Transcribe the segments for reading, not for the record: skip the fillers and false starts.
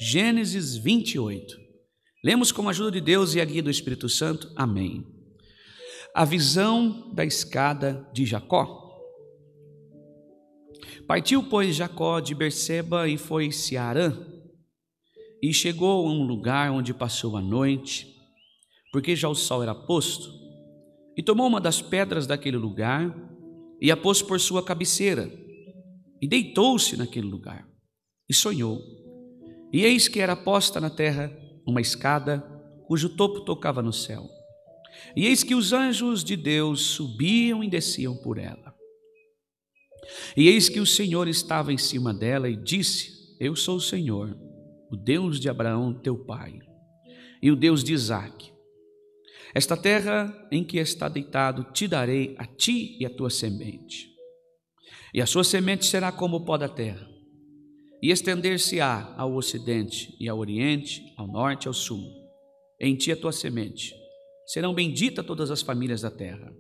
Gênesis 28. Lemos com a ajuda de Deus e a guia do Espírito Santo. Amém. A visão da escada de Jacó. Partiu, pois, Jacó de Berseba e foi-se a Harã, e chegou a um lugar onde passou a noite, porque já o sol era posto, e tomou uma das pedras daquele lugar, e a pôs por sua cabeceira, e deitou-se naquele lugar, e sonhou. E eis que era posta na terra uma escada, cujo topo tocava no céu. E eis que os anjos de Deus subiam e desciam por ela. E eis que o Senhor estava em cima dela e disse: Eu sou o Senhor, o Deus de Abraão teu pai, e o Deus de Isaque. Esta terra em que está deitado te darei a ti e a tua semente. E a sua semente será como o pó da terra, e estender-se-á ao ocidente e ao oriente, ao norte e ao sul. Em ti a tua semente. Serão benditas todas as famílias da terra.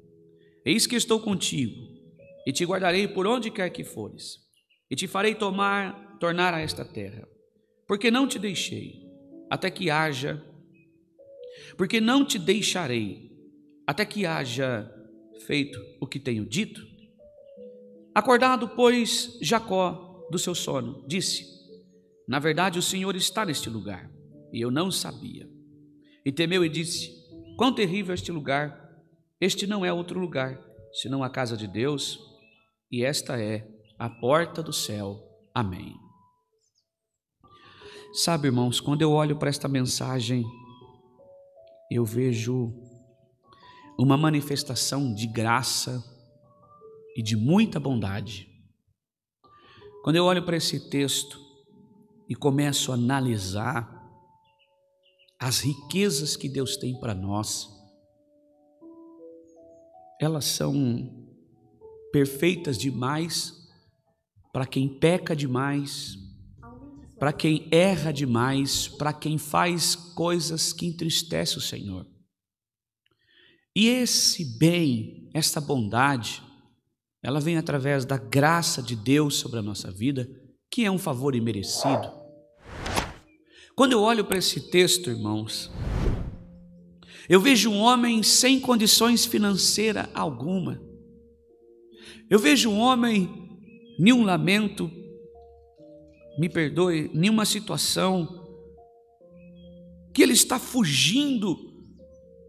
Eis que estou contigo, e te guardarei por onde quer que fores, e te farei tornar a esta terra, porque não te deixarei, até que haja feito o que tenho dito. Acordado, pois, Jacó do seu sono, disse: Na verdade o Senhor está neste lugar, e eu não sabia. E temeu e disse: Quão terrível este lugar! Este não é outro lugar, senão a casa de Deus, e esta é a porta do céu. Amém. Sabe, irmãos, quando eu olho para esta mensagem, eu vejo uma manifestação de graça e de muita bondade. Quando eu olho para esse texto e começo a analisar as riquezas que Deus tem para nós, elas são perfeitas demais para quem peca demais, para quem erra demais, para quem faz coisas que entristecem o Senhor. E esse bem, esta bondade, ela vem através da graça de Deus sobre a nossa vida, que é um favor imerecido. Quando eu olho para esse texto, irmãos, eu vejo um homem sem condições financeiras alguma. Eu vejo um homem, nenhum lamento, me perdoe, nenhuma situação, que ele está fugindo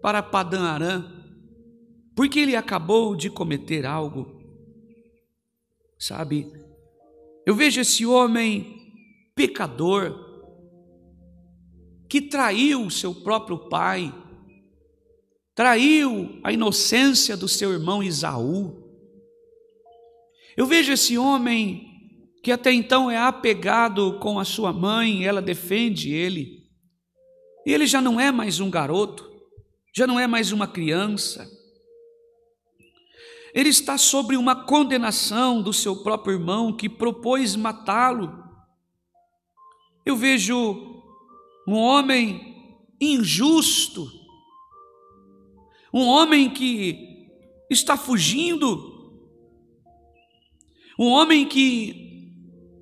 para Padã Arã, porque ele acabou de cometer algo. Sabe, eu vejo esse homem pecador, que traiu o seu próprio pai, traiu a inocência do seu irmão Esaú. Eu vejo esse homem que até então é apegado com a sua mãe, ela defende ele, e ele já não é mais um garoto, já não é mais uma criança. Ele está sobre uma condenação do seu próprio irmão que propôs matá-lo. Eu vejo um homem injusto, um homem que está fugindo, um homem que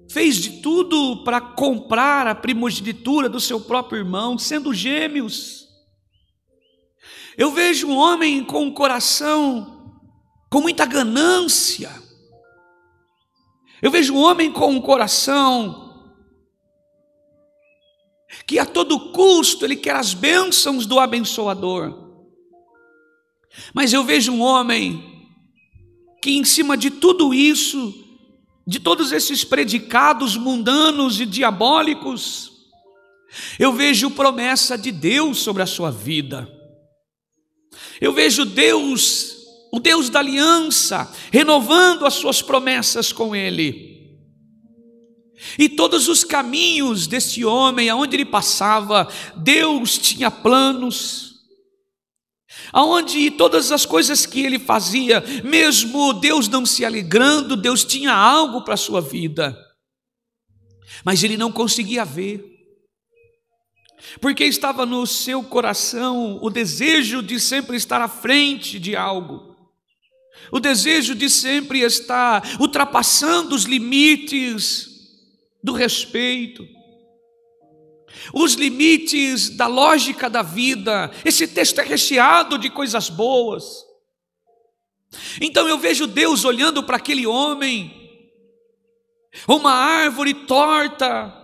fez de tudo para comprar a primogenitura do seu próprio irmão, sendo gêmeos. Eu vejo um homem com um coração com muita ganância. Eu vejo um homem com um coração que a todo custo ele quer as bênçãos do abençoador. Mas eu vejo um homem que em cima de tudo isso, de todos esses predicados mundanos e diabólicos, eu vejo promessa de Deus sobre a sua vida. Eu vejo Deus, o Deus da aliança, renovando as suas promessas com ele. E todos os caminhos desse homem, aonde ele passava, Deus tinha planos. Aonde todas as coisas que ele fazia, mesmo Deus não se alegrando, Deus tinha algo para a sua vida. Mas ele não conseguia ver, porque estava no seu coração o desejo de sempre estar à frente de algo, o desejo de sempre estar ultrapassando os limites do respeito. os limites da lógica da vida. Esse texto é recheado de coisas boas. Então eu vejo Deus olhando para aquele homem, uma árvore torta,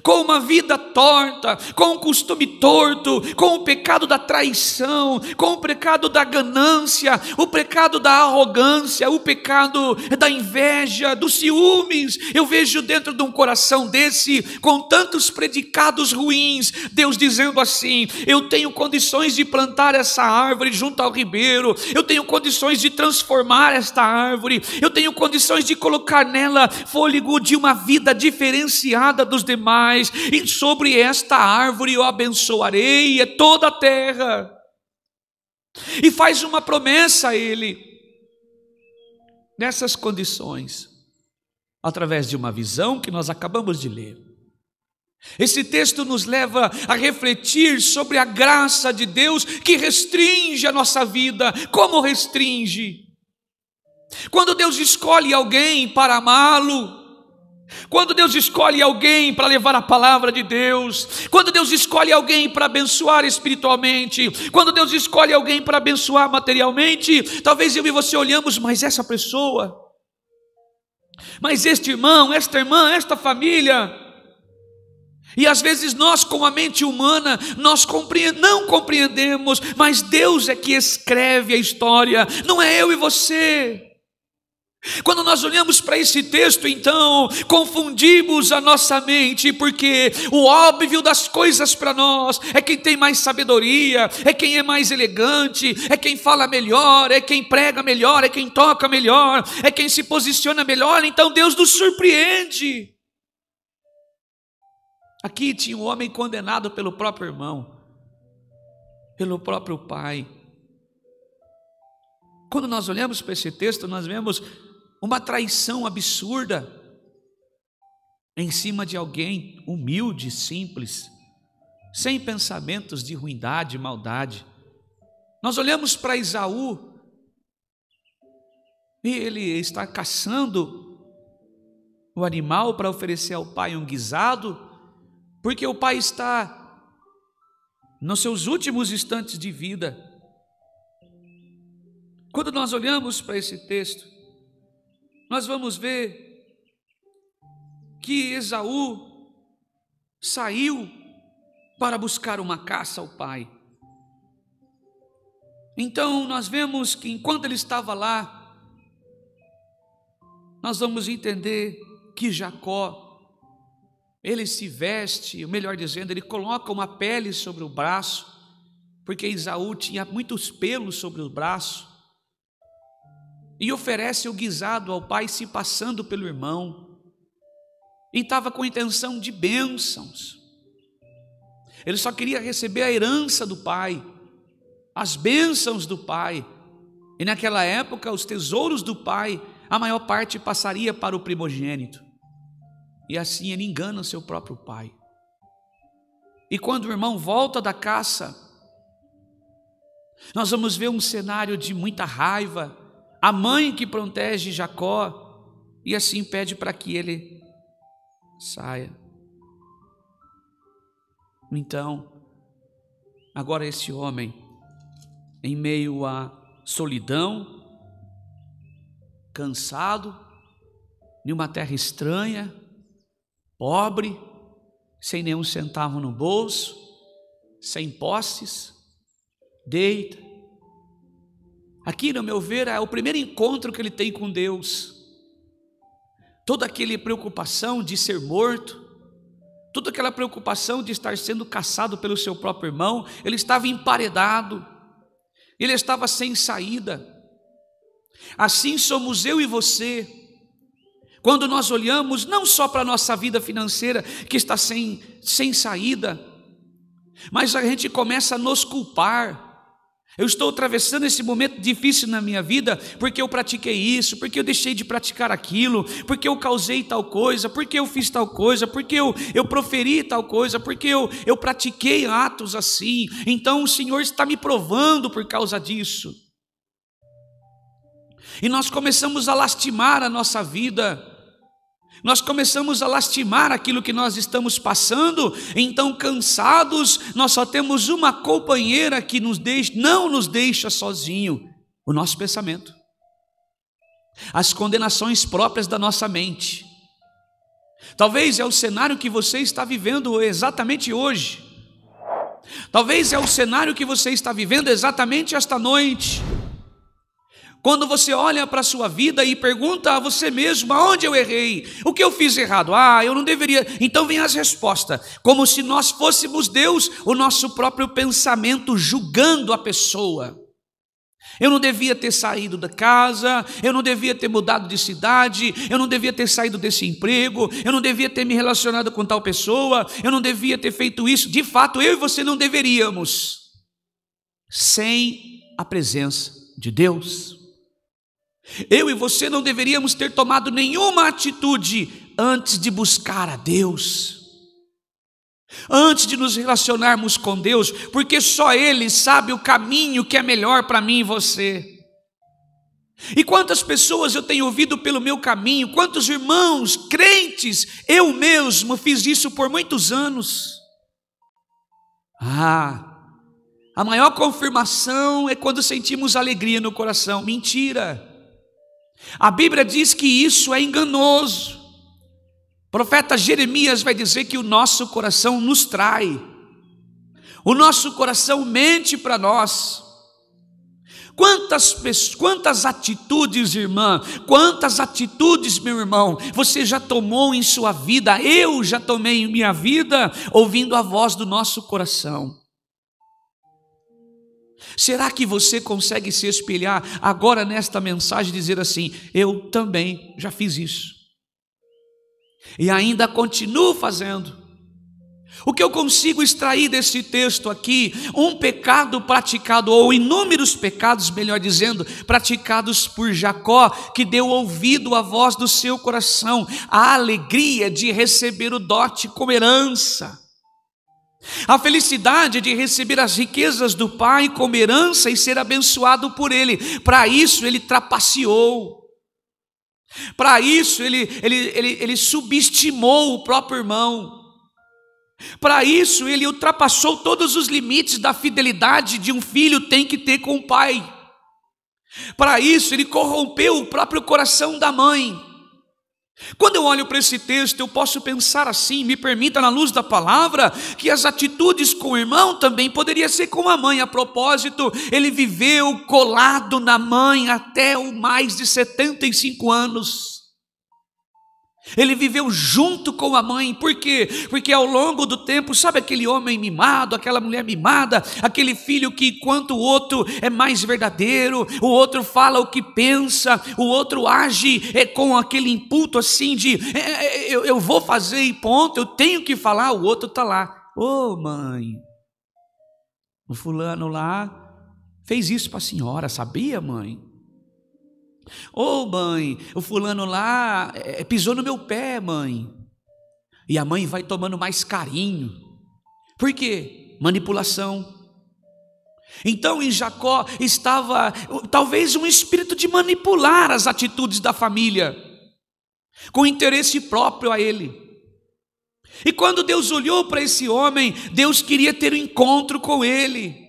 com uma vida torta, com um costume torto, com o pecado da traição, com o pecado da ganância, o pecado da arrogância, o pecado da inveja, dos ciúmes. Eu vejo dentro de um coração desse, com tantos predicados ruins, Deus dizendo assim: eu tenho condições de plantar essa árvore junto ao ribeiro, eu tenho condições de transformar esta árvore, eu tenho condições de colocar nela fôlego de uma vida diferenciada dos demais, e sobre esta árvore eu abençoarei toda a terra. E faz uma promessa a ele, nessas condições, através de uma visão que nós acabamos de ler. Esse texto nos leva a refletir sobre a graça de Deus que restringe a nossa vida. Como restringe? Quando Deus escolhe alguém para amá-lo, quando Deus escolhe alguém para levar a palavra de Deus, quando Deus escolhe alguém para abençoar espiritualmente, quando Deus escolhe alguém para abençoar materialmente, talvez eu e você olhamos: mas essa pessoa, mas este irmão, esta irmã, esta família. E às vezes nós, com a mente humana, nós não compreendemos, mas Deus é que escreve a história, não é eu e você. Quando nós olhamos para esse texto, então, confundimos a nossa mente, porque o óbvio das coisas para nós é quem tem mais sabedoria, é quem é mais elegante, é quem fala melhor, é quem prega melhor, é quem toca melhor, é quem se posiciona melhor. Então Deus nos surpreende. Aqui tinha um homem condenado pelo próprio irmão, pelo próprio pai. Quando nós olhamos para esse texto, nós vemos uma traição absurda em cima de alguém humilde, simples, sem pensamentos de ruindade e maldade. Nós olhamos para Esaú e ele está caçando o animal para oferecer ao pai um guisado, porque o pai está nos seus últimos instantes de vida. Quando nós olhamos para esse texto, nós vamos ver que Esaú saiu para buscar uma caça ao pai. Então nós vemos que enquanto ele estava lá, nós vamos entender que Jacó, ele se veste, ou melhor dizendo, ele coloca uma pele sobre o braço, porque Esaú tinha muitos pelos sobre o braço, e oferece o guisado ao pai, se passando pelo irmão, e estava com intenção de bênçãos. Ele só queria receber a herança do pai, as bênçãos do pai, e naquela época os tesouros do pai, a maior parte passaria para o primogênito, e assim ele engana o seu próprio pai. E quando o irmão volta da caça, nós vamos ver um cenário de muita raiva. A mãe que protege Jacó e assim pede para que ele saia. Então, agora esse homem, em meio à solidão, cansado, em uma terra estranha, pobre, sem nenhum centavo no bolso, sem posses, deita. Aqui, no meu ver, é o primeiro encontro que ele tem com Deus. Toda aquela preocupação de ser morto, toda aquela preocupação de estar sendo caçado pelo seu próprio irmão, ele estava emparedado, ele estava sem saída. Assim somos eu e você, quando nós olhamos não só para a nossa vida financeira, que está sem saída, mas a gente começa a nos culpar. Eu estou atravessando esse momento difícil na minha vida porque eu pratiquei isso, porque eu deixei de praticar aquilo, porque eu causei tal coisa, porque eu fiz tal coisa, porque eu proferi tal coisa, porque eu pratiquei atos assim. Então o Senhor está me provando por causa disso. E nós começamos a lastimar a nossa vida. nós começamos a lastimar aquilo que nós estamos passando, então cansados, nós só temos uma companheira que não nos deixa sozinho, o nosso pensamento, as condenações próprias da nossa mente. Talvez é o cenário que você está vivendo exatamente hoje, talvez é o cenário que você está vivendo exatamente esta noite. Quando você olha para a sua vida e pergunta a você mesmo: aonde eu errei? O que eu fiz errado? Eu não deveria. Então vem as respostas, como se nós fôssemos Deus, o nosso próprio pensamento julgando a pessoa. Eu não devia ter saído da casa, eu não devia ter mudado de cidade, eu não devia ter saído desse emprego, eu não devia ter me relacionado com tal pessoa, eu não devia ter feito isso. De fato, eu e você não deveríamos, sem a presença de Deus. Eu e você não deveríamos ter tomado nenhuma atitude antes de buscar a Deus, antes de nos relacionarmos com Deus, porque só Ele sabe o caminho que é melhor para mim e você. E quantas pessoas eu tenho ouvido pelo meu caminho, quantos irmãos, crentes, eu mesmo fiz isso por muitos anos. A maior confirmação é quando sentimos alegria no coração. Mentira! A Bíblia diz que isso é enganoso. O profeta Jeremias vai dizer que o nosso coração nos trai, o nosso coração mente para nós. Quantas atitudes, irmã, quantas atitudes, meu irmão, você já tomou em sua vida, eu já tomei em minha vida, ouvindo a voz do nosso coração. Será que você consegue se espelhar agora nesta mensagem e dizer assim: eu também já fiz isso, e ainda continuo fazendo? O que eu consigo extrair desse texto aqui? Um pecado praticado, ou inúmeros pecados, melhor dizendo, praticados por Jacó, que deu ouvido à voz do seu coração, a alegria de receber o dote como herança, a felicidade de receber as riquezas do pai como herança e ser abençoado por ele. Para isso ele trapaceou, para isso ele subestimou o próprio irmão, para isso ele ultrapassou todos os limites da fidelidade de um filho tem que ter com o pai. Para isso ele corrompeu o próprio coração da mãe. Quando eu olho para esse texto, eu posso pensar assim, me permita, na luz da palavra, que as atitudes com o irmão também poderia ser com a mãe. A propósito, ele viveu colado na mãe até o mais de 75 anos. Ele viveu junto com a mãe. Por quê? Porque ao longo do tempo, sabe aquele homem mimado, aquela mulher mimada, aquele filho que enquanto o outro é mais verdadeiro, o outro fala o que pensa, o outro age com aquele input assim de eu vou fazer e ponto, eu tenho que falar, o outro está lá: ô mãe, o fulano lá fez isso para a senhora, sabia, mãe? Ô mãe, o fulano lá pisou no meu pé, mãe. E a mãe vai tomando mais carinho. Por quê? Manipulação. Então em Jacó estava talvez um espírito de manipular as atitudes da família, com interesse próprio a ele. E quando Deus olhou para esse homem, Deus queria ter um encontro com ele.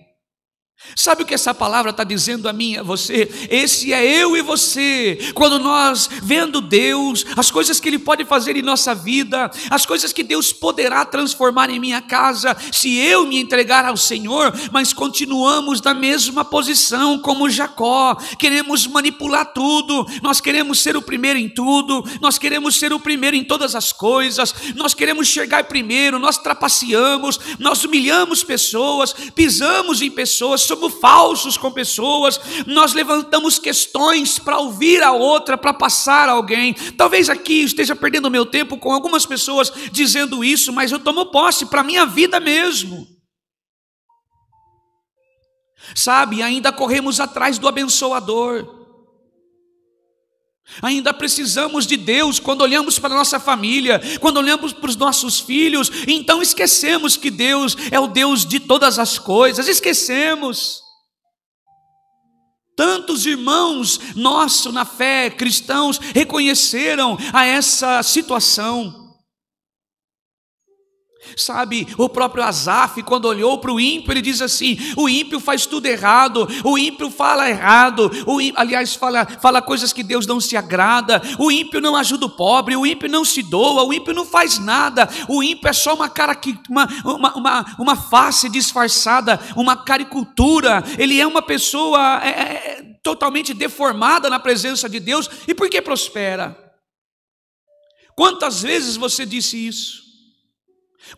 Sabe o que essa palavra está dizendo a mim e a você? Esse é eu e você. Quando nós, vendo Deus, as coisas que Ele pode fazer em nossa vida, as coisas que Deus poderá transformar em minha casa, se eu me entregar ao Senhor, mas continuamos na mesma posição como Jacó, queremos manipular tudo, nós queremos ser o primeiro em tudo, nós queremos ser o primeiro em todas as coisas, nós queremos chegar primeiro, nós trapaceamos, nós humilhamos pessoas, pisamos em pessoas, somos falsos com pessoas, nós levantamos questões para ouvir a outra, para passar a alguém. Talvez aqui esteja perdendo o meu tempo com algumas pessoas dizendo isso, mas eu tomo posse para a minha vida mesmo. Sabe, ainda corremos atrás do abençoador. Ainda precisamos de Deus quando olhamos para a nossa família, quando olhamos para os nossos filhos, então esquecemos que Deus é o Deus de todas as coisas, esquecemos. Tantos irmãos nossos na fé, cristãos, reconheceram a essa situação. Sabe, o próprio Asaf, quando olhou para o ímpio, ele diz assim: o ímpio faz tudo errado, o ímpio fala errado, aliás, fala coisas que Deus não se agrada, o ímpio não ajuda o pobre, o ímpio não se doa, o ímpio não faz nada, o ímpio é só uma face disfarçada, uma caricatura, ele é uma pessoa totalmente deformada na presença de Deus. E por que prospera? Quantas vezes você disse isso?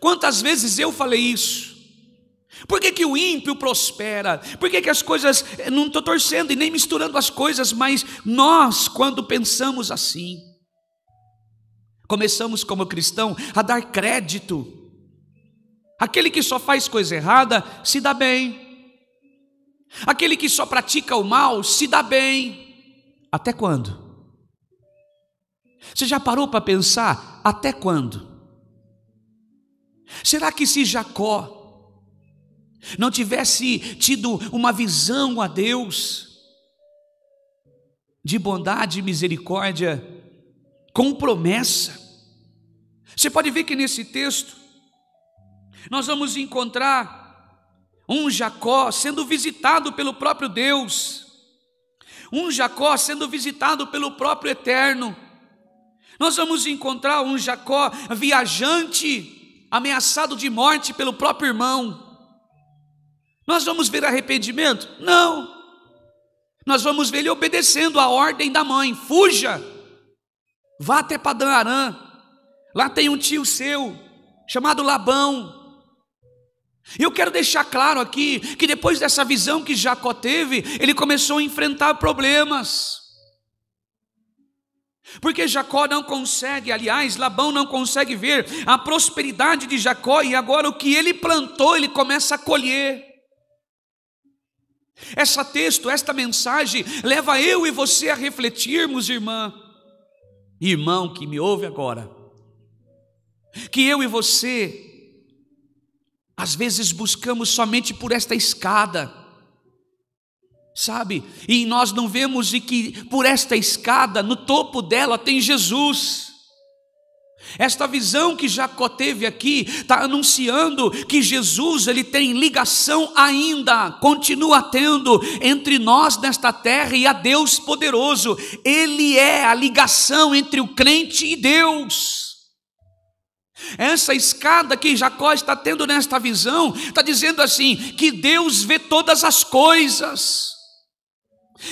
Quantas vezes eu falei isso? Por que o ímpio prospera? Por que as coisas, não estou torcendo e nem misturando as coisas, mas nós, quando pensamos assim, começamos como cristão a dar crédito. Aquele que só faz coisa errada se dá bem, aquele que só pratica o mal se dá bem. Até quando? Você já parou para pensar? Até quando? Será que se Jacó não tivesse tido uma visão a Deus de bondade e misericórdia com promessa? Você pode ver que nesse texto nós vamos encontrar um Jacó sendo visitado pelo próprio Deus, um Jacó sendo visitado pelo próprio Eterno. Nós vamos encontrar um Jacó viajante, ameaçado de morte pelo próprio irmão. Nós vamos ver arrependimento? Não. Nós vamos ver ele obedecendo a ordem da mãe: fuja, vá até Padã Arã, lá tem um tio seu chamado Labão. E eu quero deixar claro aqui que depois dessa visão que Jacó teve, ele começou a enfrentar problemas. Porque Jacó não consegue, aliás, Labão não consegue ver a prosperidade de Jacó, e agora o que ele plantou, ele começa a colher. Esta mensagem leva eu e você a refletirmos, irmão que me ouve agora, que eu e você, às vezes buscamos somente por esta escada, sabe, e nós não vemos que por esta escada, no topo dela tem Jesus. Esta visão que Jacó teve aqui está anunciando que Jesus, ele tem ligação ainda, continua tendo entre nós nesta terra e a Deus poderoso. Ele é a ligação entre o crente e Deus. Essa escada que Jacó está tendo nesta visão, está dizendo assim, que Deus vê todas as coisas,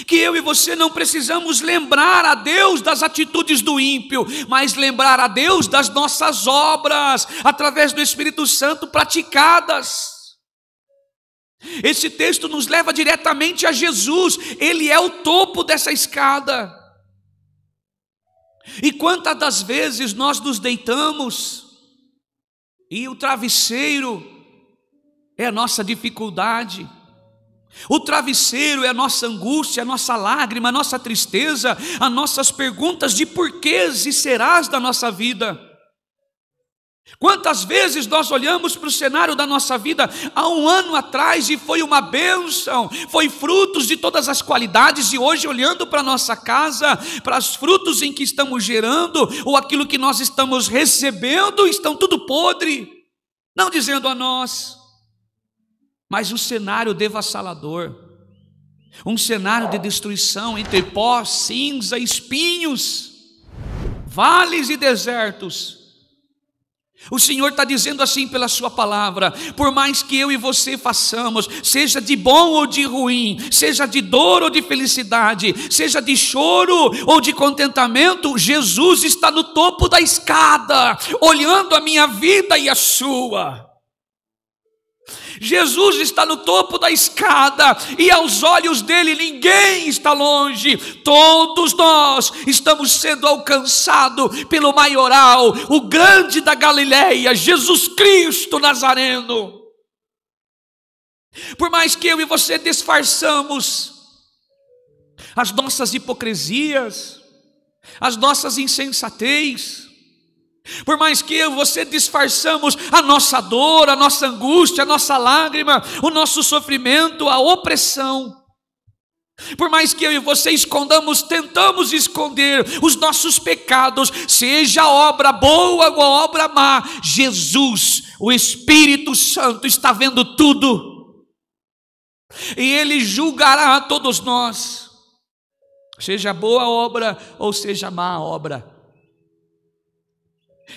que eu e você não precisamos lembrar a Deus das atitudes do ímpio, mas lembrar a Deus das nossas obras, através do Espírito Santo praticadas. Esse texto nos leva diretamente a Jesus, ele é o topo dessa escada. E quantas das vezes nós nos deitamos e o travesseiro é a nossa dificuldade, o travesseiro é a nossa angústia, a nossa lágrima, a nossa tristeza, as nossas perguntas de porquês e serás da nossa vida. Quantas vezes nós olhamos para o cenário da nossa vida há um ano atrás e foi uma bênção, foi frutos de todas as qualidades, e hoje olhando para a nossa casa, para os frutos em que estamos gerando, ou aquilo que nós estamos recebendo, estão tudo podre, não dizendo a nós, mas um cenário devassalador, um cenário de destruição entre pó, cinza, espinhos, vales e desertos. O Senhor está dizendo assim pela sua palavra: por mais que eu e você façamos, seja de bom ou de ruim, seja de dor ou de felicidade, seja de choro ou de contentamento, Jesus está no topo da escada, olhando a minha vida e a sua. Jesus está no topo da escada, e aos olhos dele ninguém está longe. Todos nós estamos sendo alcançados pelo maioral, o grande da Galileia, Jesus Cristo Nazareno. Por mais que eu e você disfarçamos as nossas hipocrisias, as nossas insensatez, por mais que eu e você disfarçamos a nossa dor, a nossa angústia, a nossa lágrima, o nosso sofrimento, a opressão, Por mais que eu e você escondamos, tentamos esconder os nossos pecados, seja obra boa ou obra má, Jesus, o Espírito Santo, está vendo tudo, e Ele julgará a todos nós, seja boa obra ou seja má obra.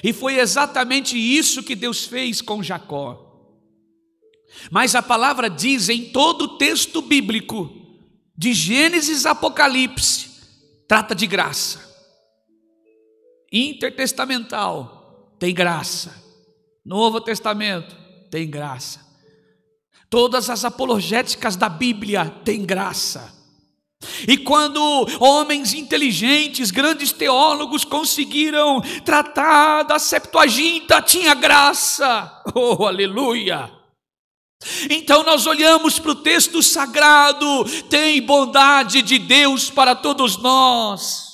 E foi exatamente isso que Deus fez com Jacó. Mas a palavra diz em todo o texto bíblico, de Gênesis a Apocalipse, trata de graça. Intertestamental, tem graça. Novo Testamento, tem graça. Todas as apologéticas da Bíblia tem graça. E quando homens inteligentes, grandes teólogos conseguiram tratar da Septuaginta, tinha graça. Oh, aleluia! Então nós olhamos para o texto sagrado, tem bondade de Deus para todos nós.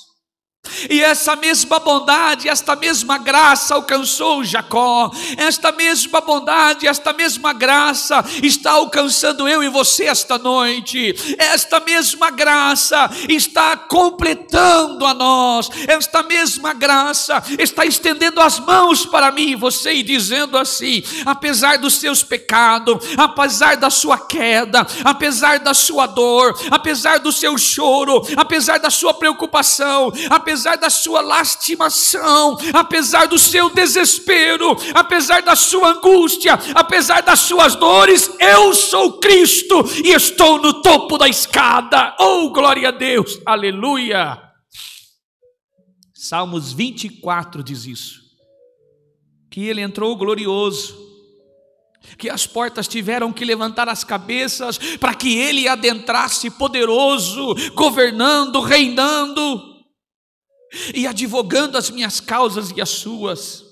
E essa mesma bondade, esta mesma graça alcançou Jacó. Esta mesma bondade, esta mesma graça está alcançando eu e você esta noite. Esta mesma graça está completando a nós. Esta mesma graça está estendendo as mãos para mim e você e dizendo assim: apesar dos seus pecados, apesar da sua queda, apesar da sua dor, apesar do seu choro, apesar da sua preocupação, apesar da sua lastimação, apesar do seu desespero, apesar da sua angústia, apesar das suas dores, eu sou Cristo e estou no topo da escada. Oh, glória a Deus, aleluia. Salmos 24 diz isso, que ele entrou glorioso, que as portas tiveram que levantar as cabeças para que ele adentrasse poderoso, governando, reinando e advogando as minhas causas e as suas.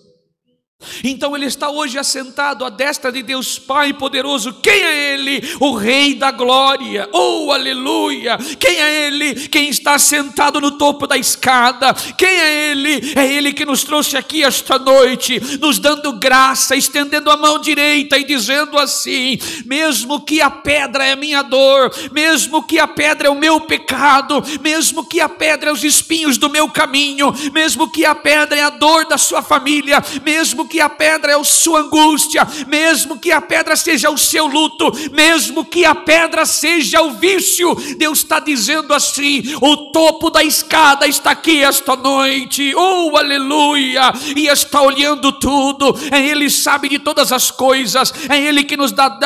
Então ele está hoje assentado à destra de Deus Pai poderoso. Quem é ele? O Rei da glória. Oh, aleluia! Quem é ele? Quem está sentado no topo da escada. Quem é ele? É ele que nos trouxe aqui esta noite, nos dando graça, estendendo a mão direita e dizendo assim: mesmo que a pedra é a minha dor, mesmo que a pedra é o meu pecado, mesmo que a pedra é os espinhos do meu caminho, mesmo que a pedra é a dor da sua família, mesmo que a pedra é a sua angústia, mesmo que a pedra seja o seu luto, mesmo que a pedra seja o vício, Deus está dizendo assim: o topo da escada está aqui esta noite. Oh, aleluia! E está olhando tudo. É Ele, sabe de todas as coisas. É Ele que nos dá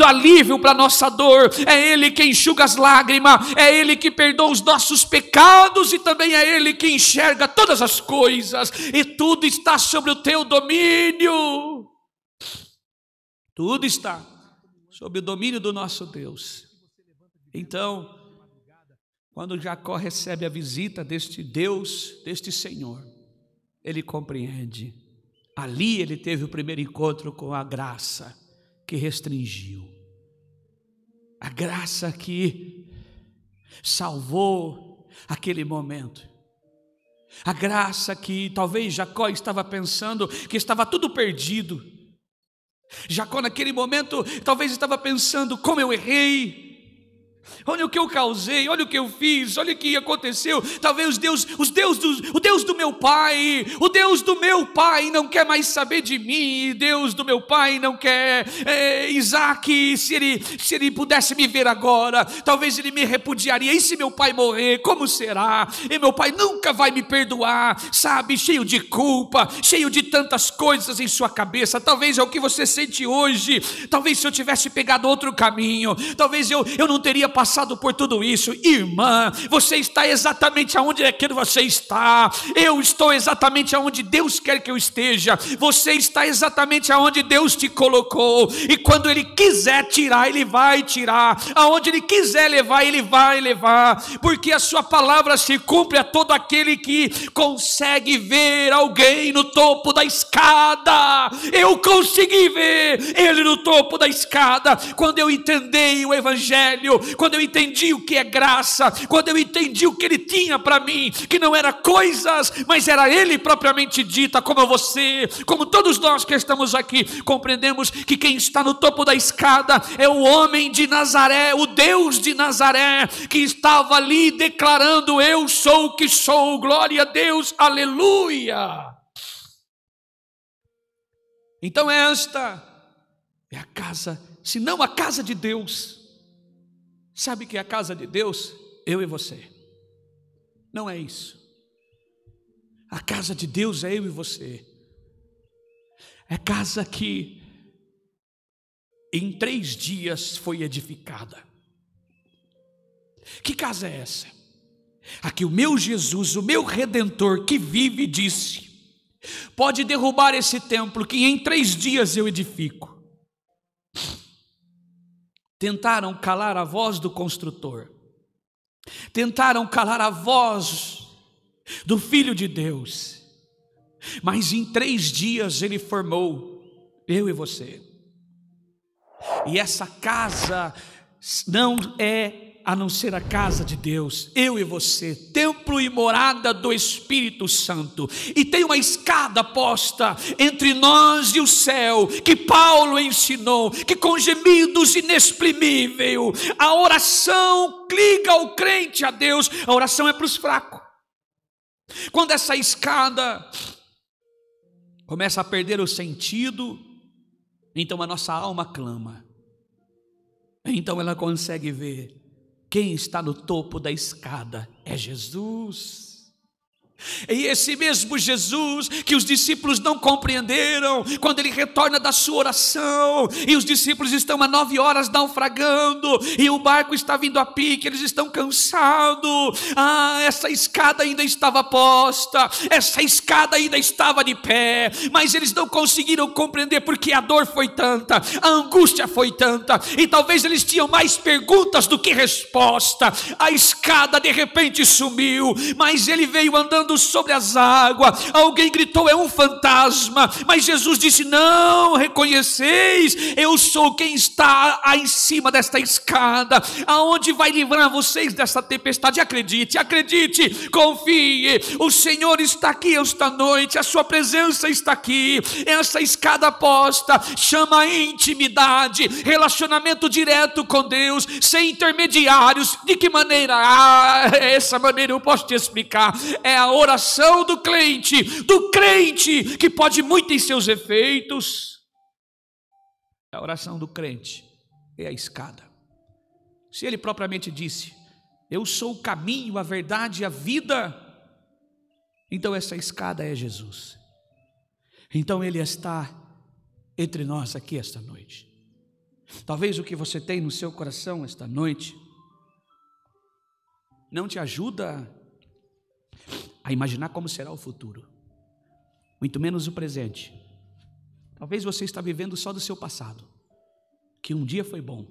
alívio para a nossa dor. É Ele que enxuga as lágrimas. É Ele que perdoa os nossos pecados. E também é Ele que enxerga todas as coisas. E tudo está sobre o teu domínio. Tudo está sob o domínio do nosso Deus. Então, quando Jacó recebe a visita deste Deus, deste Senhor, ele compreende. Ali ele teve o primeiro encontro com a graça que restringiu, a graça que salvou aquele momento. A graça que talvez Jacó estava pensando que estava tudo perdido. Jacó naquele momento talvez estava pensando: como eu errei, olha o que eu causei, olha o que eu fiz, olha o que aconteceu. Talvez o Deus do meu pai, o Deus do meu pai não quer mais saber de mim. Deus do meu pai não quer. Isaac, se ele pudesse me ver agora, talvez ele me repudiaria. E se meu pai morrer, como será? E meu pai nunca vai me perdoar, sabe? Cheio de culpa, cheio de tantas coisas em sua cabeça. Talvez é o que você sente hoje. Talvez se eu tivesse pegado outro caminho, talvez eu não teria passado por tudo isso. Irmã, você está exatamente aonde é que você está. Eu estou exatamente aonde Deus quer que eu esteja. Você está exatamente aonde Deus te colocou. E quando Ele quiser tirar, Ele vai tirar. Aonde Ele quiser levar, Ele vai levar. Porque a sua palavra se cumpre a todo aquele que consegue ver alguém no topo da escada. Eu consegui ver Ele no topo da escada. Quando eu entendi o Evangelho, quando quando eu entendi o que é graça, quando eu entendi o que Ele tinha para mim, que não era coisas, mas era Ele propriamente dita, como você, como todos nós que estamos aqui, compreendemos que quem está no topo da escada é o homem de Nazaré, o Deus de Nazaré, que estava ali declarando: eu sou o que sou, glória a Deus, aleluia. Então esta é a casa, se não a casa de Deus. Sabe que é a casa de Deus? Eu e você. Não é isso. A casa de Deus é eu e você. É casa que em 3 dias foi edificada. Que casa é essa? A que o meu Jesus, o meu Redentor que vive, disse: pode derrubar esse templo que em 3 dias eu edifico. Tentaram calar a voz do construtor, tentaram calar a voz do Filho de Deus, mas em 3 dias Ele formou eu e você. E essa casa não é a não ser a casa de Deus, eu e você, templo e morada do Espírito Santo. E tem uma escada posta entre nós e o céu, que Paulo ensinou, que com gemidos inexprimíveis, a oração liga o crente a Deus. A oração é para os fracos. Quando essa escada começa a perder o sentido, então a nossa alma clama. Então ela consegue ver: quem está no topo da escada é Jesus. E esse mesmo Jesus que os discípulos não compreenderam, quando Ele retorna da sua oração, e os discípulos estão há 9 horas naufragando, e o barco está vindo a pique, eles estão cansados. Essa escada ainda estava posta, essa escada ainda estava de pé, mas eles não conseguiram compreender, porque a dor foi tanta, a angústia foi tanta, e talvez eles tinham mais perguntas do que resposta. A escada de repente sumiu, mas Ele veio andando sobre as águas. Alguém gritou: é um fantasma. Mas Jesus disse: não reconheceis, eu sou quem está aí em cima desta escada, aonde vai livrar vocês dessa tempestade. Acredite, acredite, confie, o Senhor está aqui esta noite, a sua presença está aqui. Essa escada posta chama intimidade, relacionamento direto com Deus, sem intermediários. De que maneira? Essa maneira eu posso te explicar. É a oração do crente, que pode muito em seus efeitos. A oração do crente é a escada. Se Ele propriamente disse: eu sou o caminho, a verdade e a vida, então essa escada é Jesus. Então Ele está entre nós aqui esta noite. Talvez o que você tem no seu coração esta noite não te ajuda a imaginar como será o futuro, muito menos o presente. Talvez você está vivendo só do seu passado, que um dia foi bom,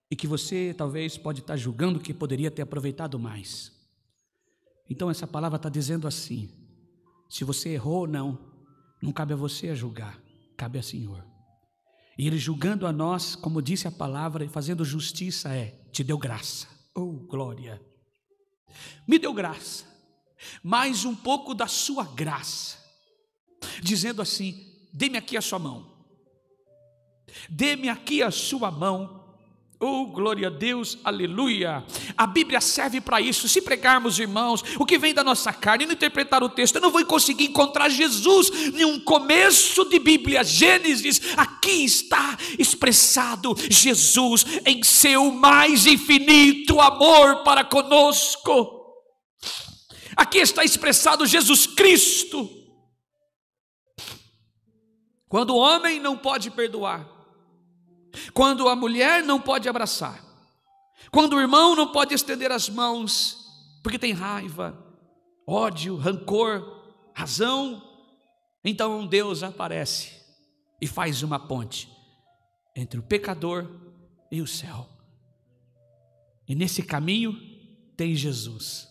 e que você talvez pode estar julgando que poderia ter aproveitado mais. Então essa palavra está dizendo assim: se você errou ou não cabe a você a julgar, cabe ao Senhor. E Ele julgando a nós, como disse a palavra, e fazendo justiça, te deu graça. Oh, glória! Me deu graça, mais um pouco da sua graça, dizendo assim: dê-me aqui a sua mão, dê-me aqui a sua mão. Oh, glória a Deus, aleluia. A Bíblia serve para isso. Se pregarmos, irmãos, o que vem da nossa carne, não interpretar o texto, eu não vou conseguir encontrar Jesus em um começo de Bíblia. Gênesis, aqui está expressado Jesus em seu mais infinito amor para conosco. Aqui está expressado Jesus Cristo. Quando o homem não pode perdoar, quando a mulher não pode abraçar, quando o irmão não pode estender as mãos, porque tem raiva, ódio, rancor, razão, então Deus aparece e faz uma ponte entre o pecador e o céu. E nesse caminho tem Jesus.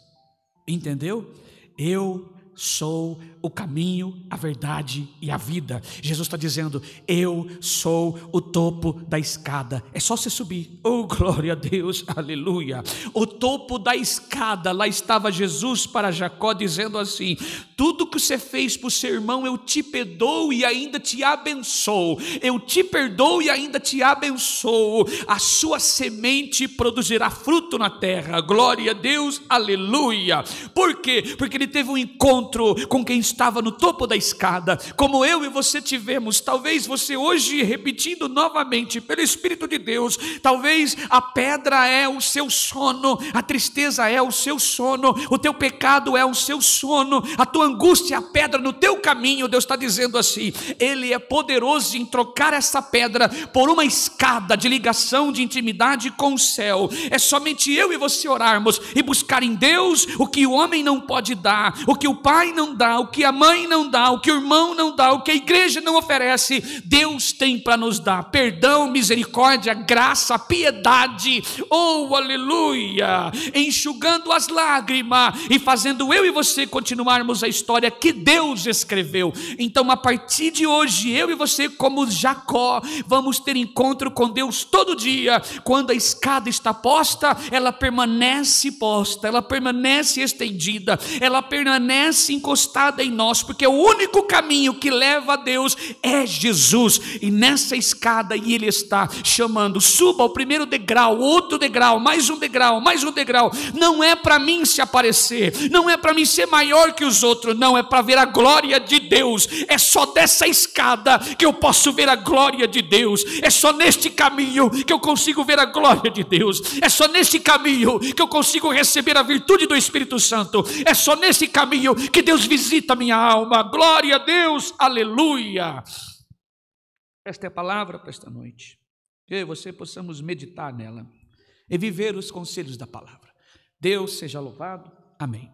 Entendeu? Eu sou o caminho, a verdade e a vida. Jesus está dizendo, eu sou o topo da escada, é só você subir. Oh, glória a Deus, aleluia. O topo da escada, lá estava Jesus para Jacó dizendo assim, tudo que você fez para o seu irmão eu te perdoo e ainda te abençoo, eu te perdoo e ainda te abençoo, a sua semente produzirá fruto na terra, glória a Deus, aleluia. Por quê? Porque ele teve um encontro com quem estava no topo da escada, como eu e você tivemos. Talvez você hoje, repetindo novamente pelo Espírito de Deus, talvez a pedra é o seu sono, a tristeza é o seu sono, o teu pecado é o seu sono, a tua angústia é a pedra no teu caminho. Deus está dizendo assim, Ele é poderoso em trocar essa pedra por uma escada de ligação, de intimidade com o céu. É somente eu e você orarmos e buscar em Deus o que o homem não pode dar, o que o pai não dá, o que a mãe não dá, o que o irmão não dá, o que a igreja não oferece. Deus tem para nos dar perdão, misericórdia, graça, piedade, oh aleluia, enxugando as lágrimas e fazendo eu e você continuarmos a história que Deus escreveu. Então a partir de hoje, eu e você como Jacó, vamos ter encontro com Deus todo dia. Quando a escada está posta, ela permanece posta, ela permanece estendida, ela permanece encostada em nós, porque o único caminho que leva a Deus é Jesus, e nessa escada e Ele está chamando, suba ao primeiro degrau, outro degrau, mais um degrau, mais um degrau. Não é para mim se aparecer, não é para mim ser maior que os outros, não, é para ver a glória de Deus. É só dessa escada que eu posso ver a glória de Deus, é só neste caminho que eu consigo ver a glória de Deus, é só neste caminho que eu consigo receber a virtude do Espírito Santo, é só nesse caminho que Deus visita a minha alma. Glória a Deus, aleluia. Esta é a palavra para esta noite, que eu e você possamos meditar nela e viver os conselhos da palavra. Deus seja louvado, amém.